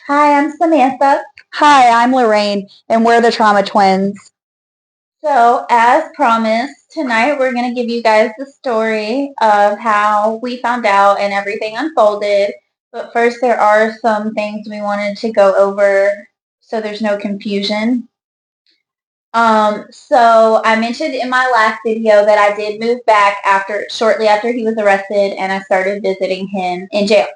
Hi, I'm Samantha. Hi, I'm Lorraine, and we're the Trauma Twins. So, as promised, tonight we're going to give you guys the story of how we found out and everything unfolded. But first, there are some things we wanted to go over so there's no confusion. So I mentioned in my last video that I did move back shortly after he was arrested, and I started visiting him in jail.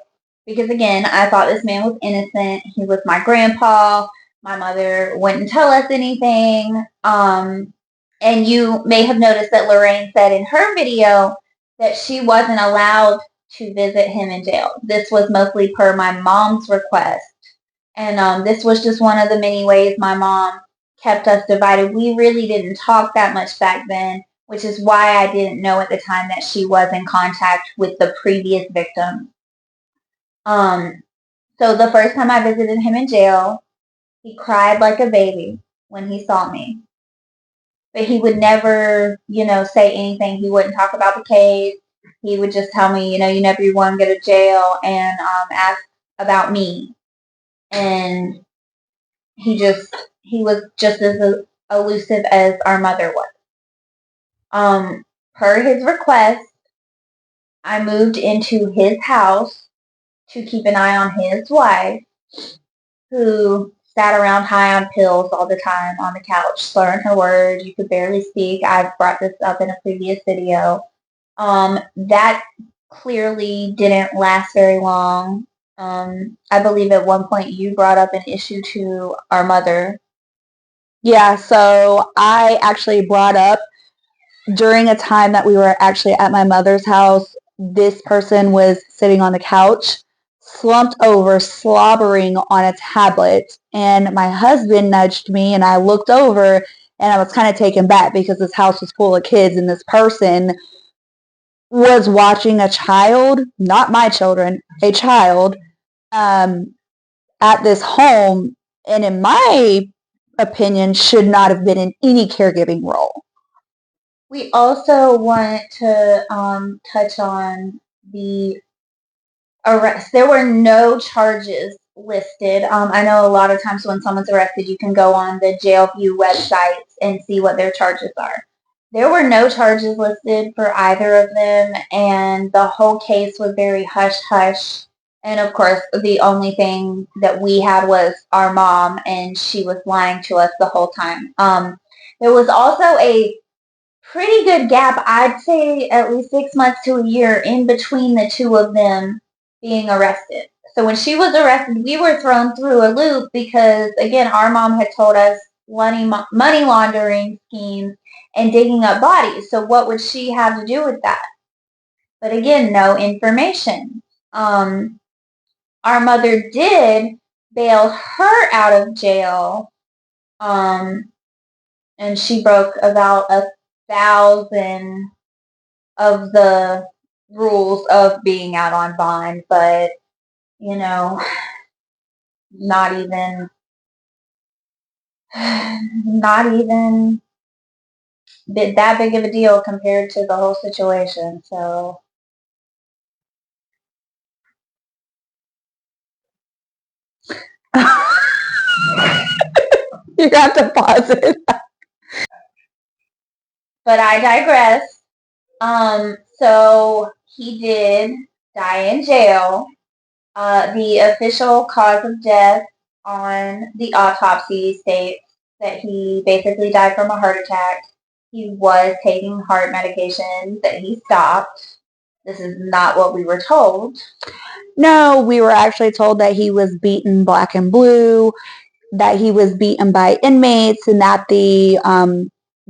Because again, I thought this man was innocent. He was my grandpa. My mother wouldn't tell us anything. And you may have noticed that Lorraine said in her video that she wasn't allowed to visit him in jail. This was mostly per my mom's request. And this was just one of the many ways my mom kept us divided. We really didn't talk that much back then, which is why I didn't know at the time that she was in contact with the previous victim. So the first time I visited him in jail, he cried like a baby when he saw me. But he would never, say anything. He wouldn't talk about the case. He would just tell me, you never want to go to jail, and ask about me. And he was just as elusive as our mother was. Per his request, I moved into his house to keep an eye on his wife, who sat around high on pills all the time on the couch, slurring her words. You could barely speak. I've brought this up in a previous video. That clearly didn't last very long. I believe at one point you brought up an issue to our mother. Yeah, so I actually brought up during a time that we were actually at my mother's house, this person was sitting on the couch, slumped over, slobbering on a tablet, and my husband nudged me, and I looked over, and I was kind of taken back because this house was full of kids, and this person was watching a child, not my children, a child, at this home, and in my opinion, should not have been in any caregiving role. We also want to touch on the arrest. There were no charges listed. I know a lot of times when someone's arrested, you can go on the JailView websites and see what their charges are. There were no charges listed for either of them, and the whole case was very hush-hush. And of course, the only thing that we had was our mom, and she was lying to us the whole time. There was also a pretty good gap, I'd say at least 6 months to a year in between the two of them being arrested. So when she was arrested, we were thrown through a loop because, again, our mom had told us money laundering schemes and digging up bodies. So what would she have to do with that? But again, no information. Our mother did bail her out of jail, and she broke about 1,000 of the rules of being out on bond, but not even that big of a deal compared to the whole situation. So You have to pause it. But I digress. So he did die in jail. The official cause of death on the autopsy states that he basically died from a heart attack. He was taking heart medication that he stopped. This is not what we were told. No, we were actually told that he was beaten black and blue, that he was beaten by inmates, and that the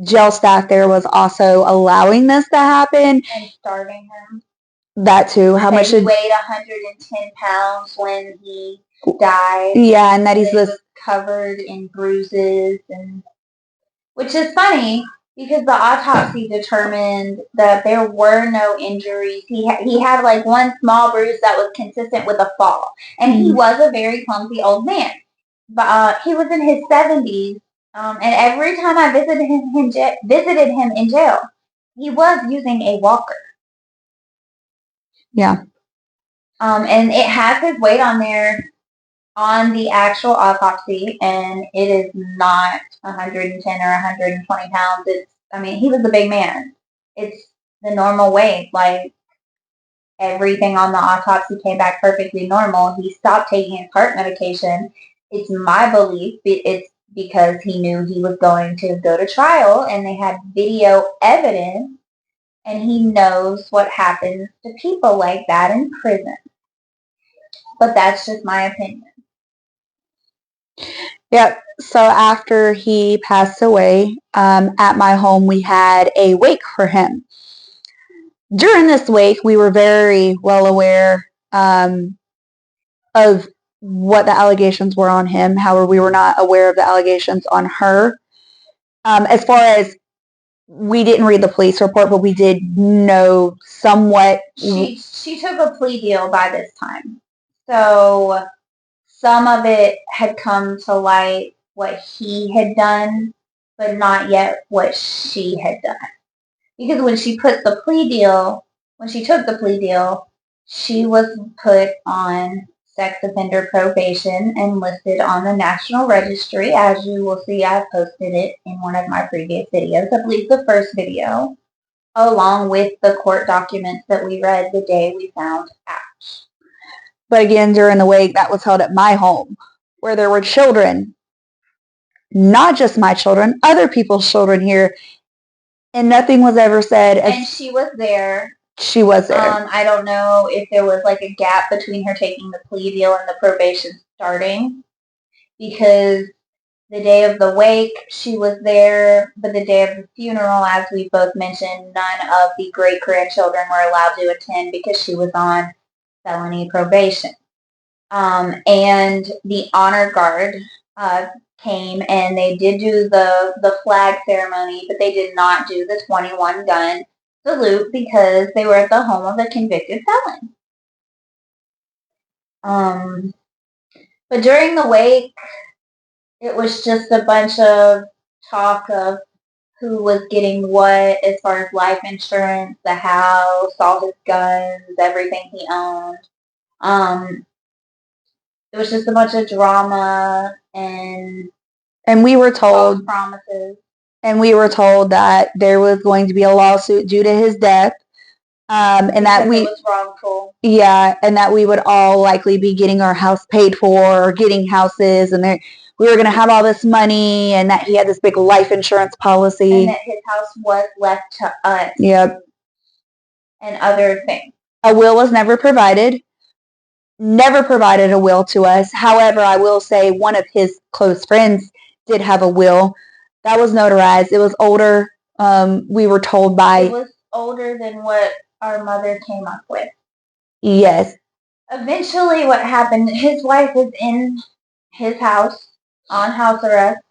jail staff there was also allowing this to happen. And starving him. That too. How much he weighed 110 pounds when he died. Yeah, and that he was covered in bruises, and which is funny because the autopsy determined that there were no injuries. He had like one small bruise that was consistent with a fall, and he was a very clumsy old man. But he was in his 70s, and every time I visited him in jail, he was using a walker. Yeah. And it has his weight on there on the actual autopsy, and it is not 110 or 120 pounds. He was a big man. It's the normal weight. Like, everything on the autopsy came back perfectly normal. He stopped taking his heart medication. It's my belief it's because he knew he was going to go to trial, and they had video evidence, and he knows what happens to people like that in prison. But that's just my opinion. Yep. So after he passed away, at my home, we had a wake for him. During this wake, we were very well aware of what the allegations were on him. However, we were not aware of the allegations on her. As far as we didn't read the police report, but we did know somewhat. She took a plea deal by this time. So some of it had come to light what he had done, but not yet what she had done. Because when she took the plea deal, she was put on sex offender probation and listed on the National Registry. As you will see, I posted it in one of my previous videos. I believe the first video, along with the court documents that we read the day we found Ash. But again, during the wake, that was held at my home, where there were children, not just my children, other people's children here, and nothing was ever said. And she was there. She was there. I don't know if there was like a gap between her taking the plea deal and the probation starting, because the day of the wake, she was there, but the day of the funeral, as we both mentioned, none of the great-grandchildren were allowed to attend because she was on felony probation. And the honor guard came, and they did do the flag ceremony, but they did not do the 21 gun salute because they were at the home of a convicted felon. But during the wake, it was just a bunch of talk of who was getting what as far as life insurance, the house, all his guns, everything he owned. It was just a bunch of drama and we were told promises. And we were told that there was going to be a lawsuit due to his death, and that it was wrongful. Yeah, and that we would all likely be getting our house paid for or getting houses, and we were going to have all this money, and that he had this big life insurance policy. And that his house was left to us. Yep. And other things. A will was never provided. Never provided a will to us. However, I will say one of his close friends did have a will. That was notarized. It was older. We were told by... It was older than what our mother came up with. Yes. Eventually what happened, his wife was in his house on house arrest,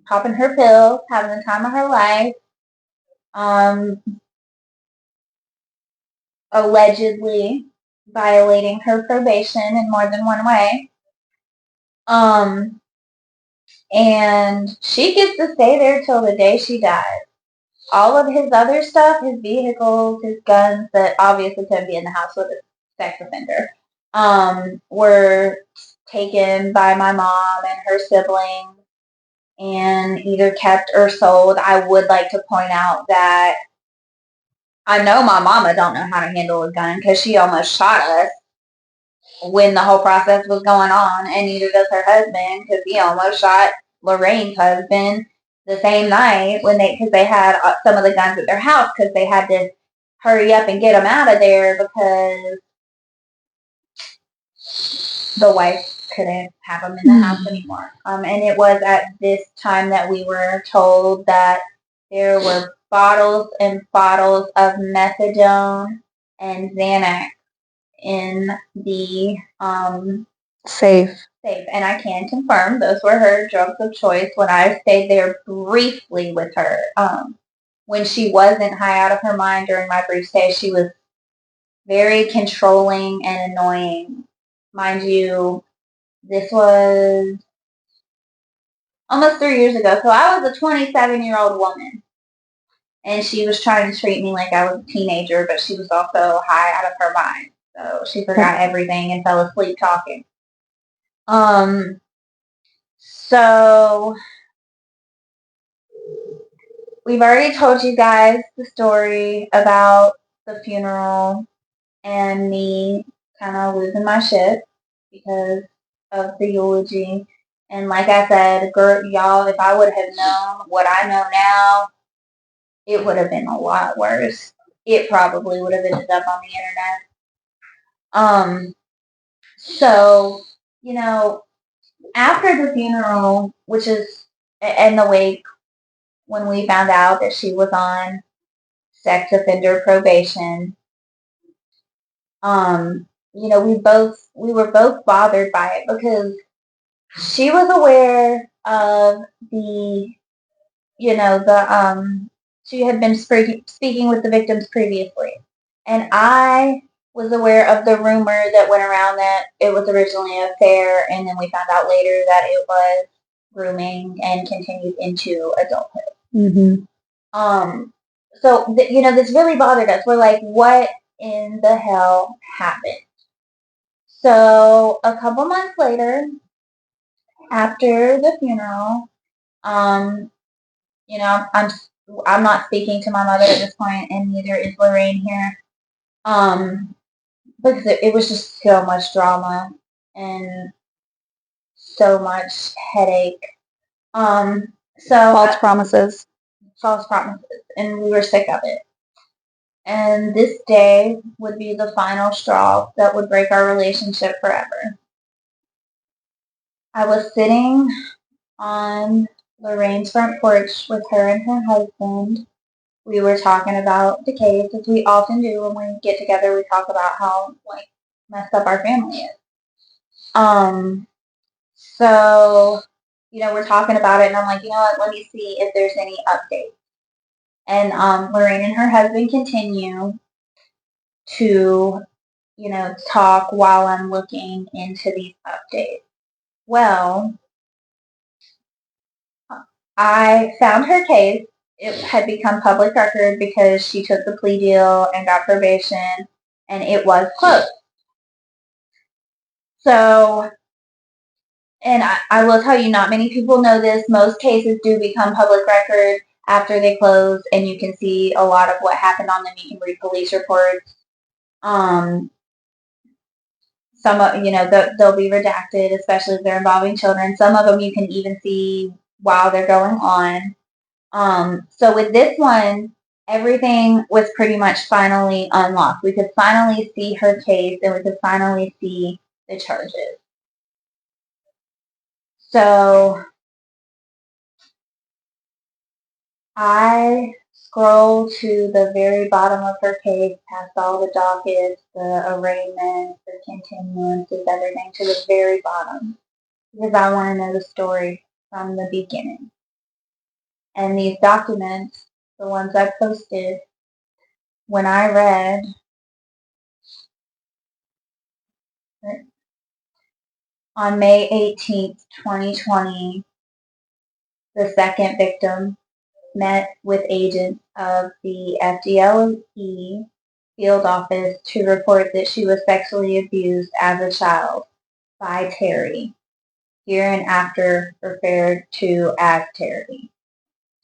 popping her pills, having the time of her life, allegedly violating her probation in more than one way. And she gets to stay there till the day she dies. All of his other stuff, his vehicles, his guns, that obviously couldn't be in the house with a sex offender, were taken by my mom and her siblings and either kept or sold. I would like to point out that I know my mama don't know how to handle a gun because she almost shot us when the whole process was going on, and neither does her husband because he almost shot Lorraine's husband the same night because they had some of the guns at their house because they had to hurry up and get them out of there because the wife couldn't have them in the house anymore. And it was at this time that we were told that there were bottles and bottles of methadone and Xanax in the safe. And I can confirm those were her drugs of choice when I stayed there briefly with her. When she wasn't high out of her mind during my brief stay, she was very controlling and annoying. Mind you, this was almost 3 years ago, so I was a 27-year-old woman. And she was trying to treat me like I was a teenager, but she was also high out of her mind. So she forgot everything and fell asleep talking. So we've already told you guys the story about the funeral and me kind of losing my shit because of the eulogy. And like I said, y'all, if I would have known what I know now, it would have been a lot worse. It probably would have ended up on the internet. So, after the funeral, which is in the wake when we found out that she was on sex offender probation, we were both bothered by it because she was aware of she had been speaking with the victims previously. And I was aware of the rumor that went around that it was originally an affair, and then we found out later that it was grooming and continued into adulthood. Mm-hmm. This really bothered us. We're like, what in the hell happened? So a couple months later, after the funeral, I'm not speaking to my mother at this point, and neither is Lorraine here. Because it was just so much drama and so much headache. False promises, and we were sick of it. And this day would be the final straw that would break our relationship forever. I was sitting on Lorraine's front porch with her and her husband. We were talking about the case, as we often do when we get together. We talk about how messed up our family is. So we're talking about it, and I'm like, you know what? Let me see if there's any updates. And Lorraine and her husband continue to talk while I'm looking into these updates. Well, I found her case. It had become public record because she took the plea deal and got probation, and it was closed. So, and I will tell you, not many people know this. Most cases do become public record after they close, and you can see a lot of what happened on them. You can read police reports. Some of they'll be redacted, especially if they're involving children. Some of them you can even see while they're going on. So with this one, everything was pretty much finally unlocked. We could finally see her case, and we could finally see the charges. So I scroll to the very bottom of her case, past all the dockets, the arraignments, the continuances, everything, to the very bottom, because I want to know the story from the beginning. And these documents, the ones I posted, when I read on May 18th, 2020, the second victim met with agents of the FDLE field office to report that she was sexually abused as a child by Terry, hereinafter referred to as Terry.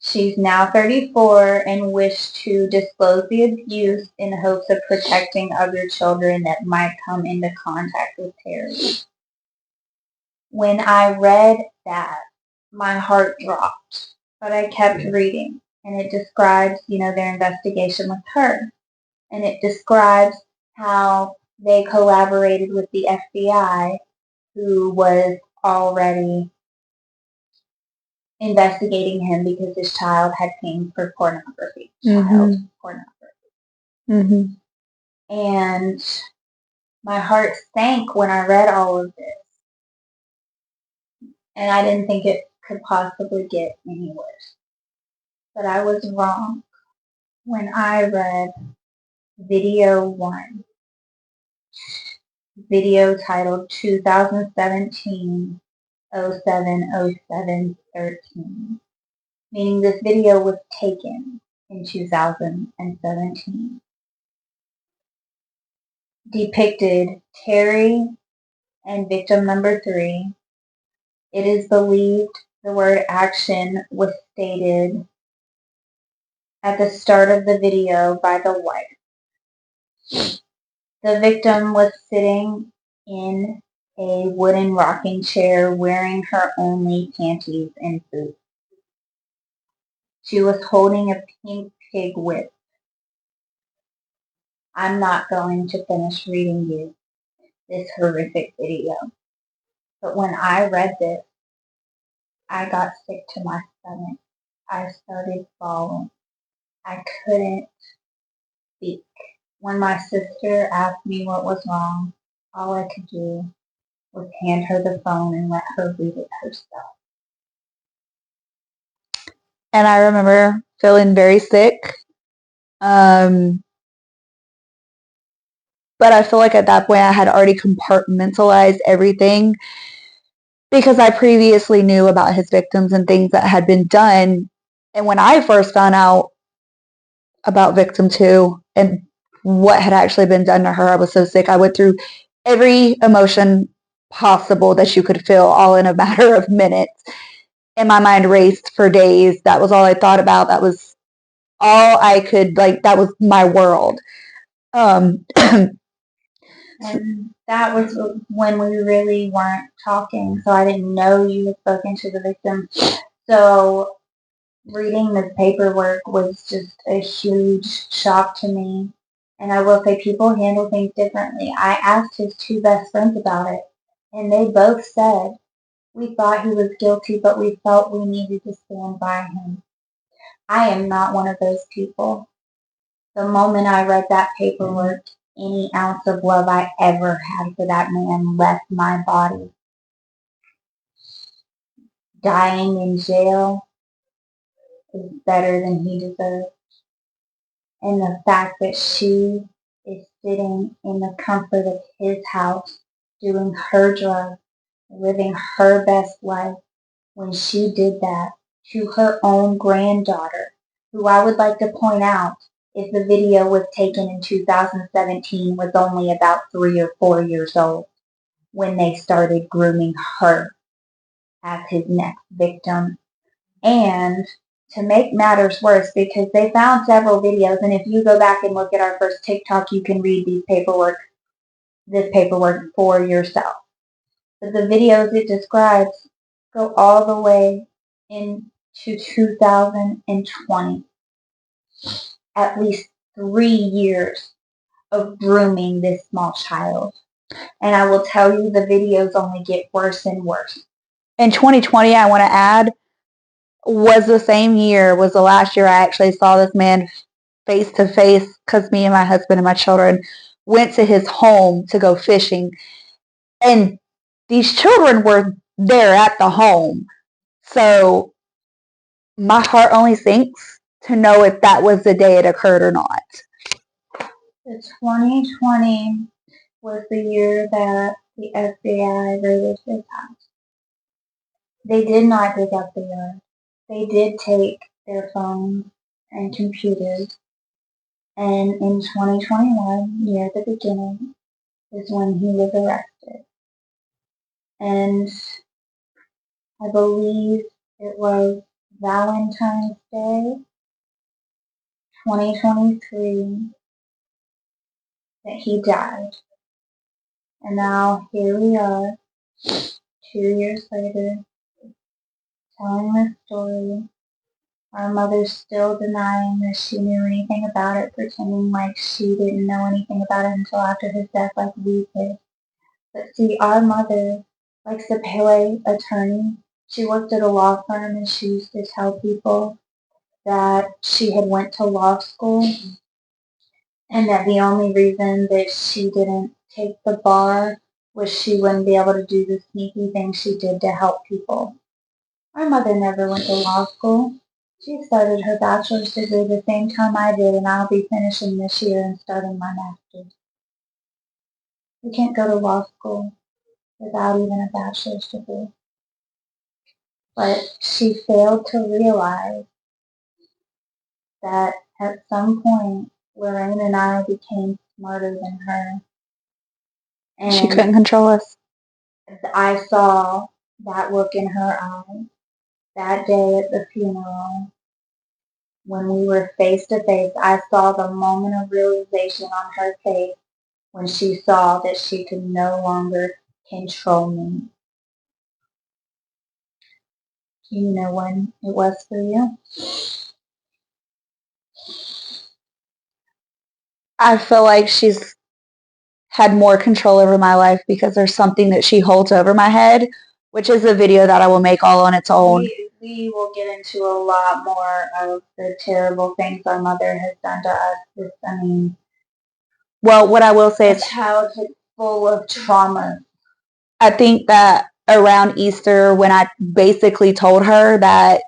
She's now 34 and wished to disclose the abuse in hopes of protecting other children that might come into contact with Terry. When I read that, my heart dropped, but I kept reading, and it describes, their investigation with her, and it describes how they collaborated with the FBI, who was already investigating him because his child had seen for pornography. Child pornography. Mm-hmm. And my heart sank when I read all of this. And I didn't think it could possibly get any worse. But I was wrong when I read video 1. Video titled 2017 07/07/13. Meaning this video was taken in 2017. Depicted Terry And victim number 3, it is believed the word action was stated at the start of the video by the wife. The victim was sitting in a wooden rocking chair wearing her only panties and boots. She was holding a pink pig whip. I'm not going to finish reading you this horrific video, but when I read this, I got sick to my stomach. I started bawling. I couldn't speak. When my sister asked me what was wrong, all I could do was hand her the phone and let her read it herself. And I remember feeling very sick. But I feel like at that point I had already compartmentalized everything because I previously knew about his victims and things that had been done. And when I first found out about victim 2 and what had actually been done to her, I was so sick. I went through every emotion possible that you could feel all in a matter of minutes. And my mind raced for days. That was all I thought about. That was all I could, like, that was my world. And that was when we really weren't talking, so I didn't know you had spoken to the victim. So reading this paperwork was just a huge shock to me. And I will say people handle things differently. I asked his 2 best friends about it, and they both said, we thought he was guilty, but we felt we needed to stand by him. I am not one of those people. The moment I read that paperwork, any ounce of love I ever had for that man left my body. Dying in jail is better than he deserves. And the fact that she is sitting in the comfort of his house, doing her drugs, living her best life, when she did that to her own granddaughter, who I would like to point out, if the video was taken in 2017, was only about 3 or 4 years old when they started grooming her as his next victim. And to make matters worse, because they found several videos, and if you go back and look at our first TikTok, you can read this paperwork for yourself. But the videos it describes go all the way into 2020. At least 3 years of grooming this small child. And I will tell you, the videos only get worse and worse. In 2020, I want to add, was the last year I actually saw this man face to face, because me and my husband and my children went to his home to go fishing. And these children were there at the home. So my heart only sinks to know if that was the day it occurred or not. The 2020 was the year that the FBI raided his house. They did not dig up the yard. They did take their phones and computers. And in 2021, near the beginning, is when he was arrested. And I believe it was Valentine's Day, 2023, that he died. And now here we are, 2 years later, telling this story. Our mother's still denying that she knew anything about it, pretending like she didn't know anything about it until after his death, like we did. But see, our mother likes to play attorney. She worked at a law firm, and she used to tell people that she had went to law school and that the only reason that she didn't take the bar was she wouldn't be able to do the sneaky things she did to help people. Our mother never went to law school. She started her bachelor's degree the same time I did, and I'll be finishing this year and starting my master's. You can't go to law school without even a bachelor's degree. But she failed to realize that at some point, Lorraine and I became smarter than her. She couldn't control us. I saw that look in her eyes that day at the funeral when we were face to face. I saw the moment of realization on her face when she saw that she could no longer control me. You know when it was for you? I feel like she's had more control over my life because there's something that she holds over my head, which is a video that I will make all on its own. We will get into a lot more of the terrible things our mother has done to us. Well, what I will say is childhood full of trauma. I think that around Easter, when I basically told her that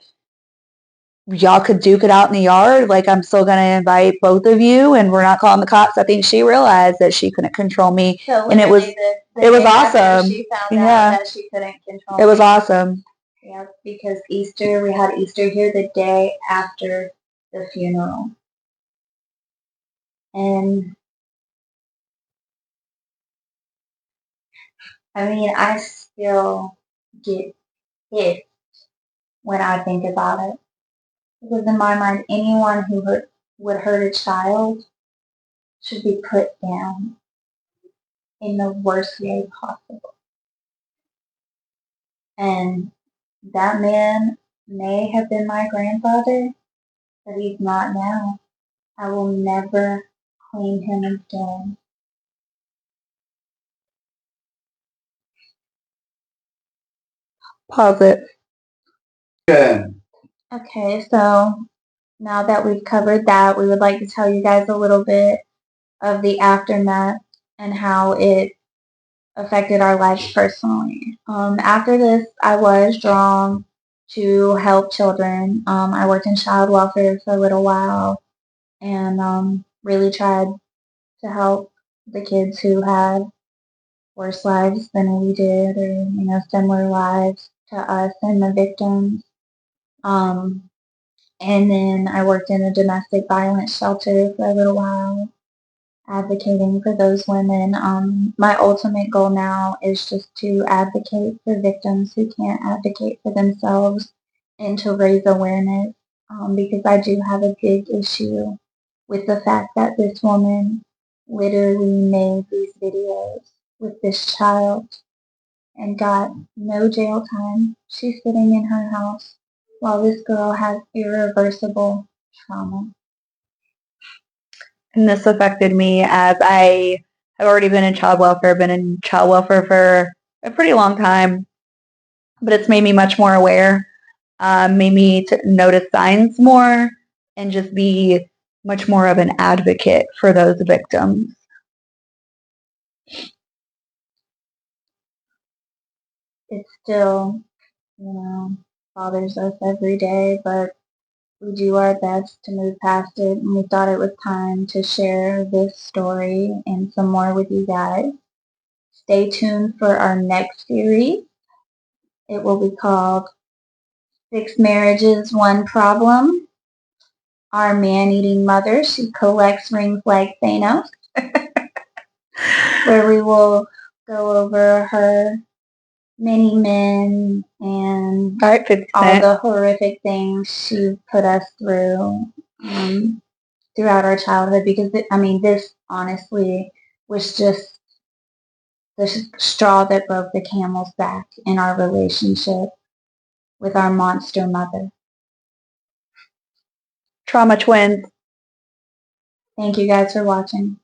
y'all could duke it out in the yard, like I'm still going to invite both of you and we're not calling the cops, I think she realized that she couldn't control me. So and it was awesome. She found out that she couldn't control it was awesome. Yeah, because we had Easter here the day after the funeral. And I mean, I still get pissed when I think about it. Because in my mind, anyone who would hurt a child should be put down in the worst way possible. And that man may have been my grandfather, but he's not now. I will never claim him again. Pause it. Yeah. Okay, so now that we've covered that, we would like to tell you guys a little bit of the aftermath and how it affected our lives personally. After this, I was drawn to help children. I worked in child welfare for a little while and really tried to help the kids who had worse lives than we did, or similar lives to us and the victims. And then I worked in a domestic violence shelter for a little while, advocating for those women. My ultimate goal now is just to advocate for victims who can't advocate for themselves and to raise awareness, because I do have a big issue with the fact that this woman literally made these videos with this child and got no jail time. She's sitting in her house while this girl has irreversible trauma. And this affected me as I have already been in child welfare, for a pretty long time, but it's made me much more aware, made me to notice signs more and just be much more of an advocate for those victims. It still, bothers us every day, but we do our best to move past it, and we thought it was time to share this story and some more with you guys. Stay tuned for our next series. It will be called 6 Marriages, 1 Problem. Our man-eating mother, she collects rings like Thanos, where we will go over her many men and all the horrific things she put us through throughout our childhood, because this honestly was just the straw that broke the camel's back in our relationship with our monster mother. Trauma twins. Thank you guys for watching.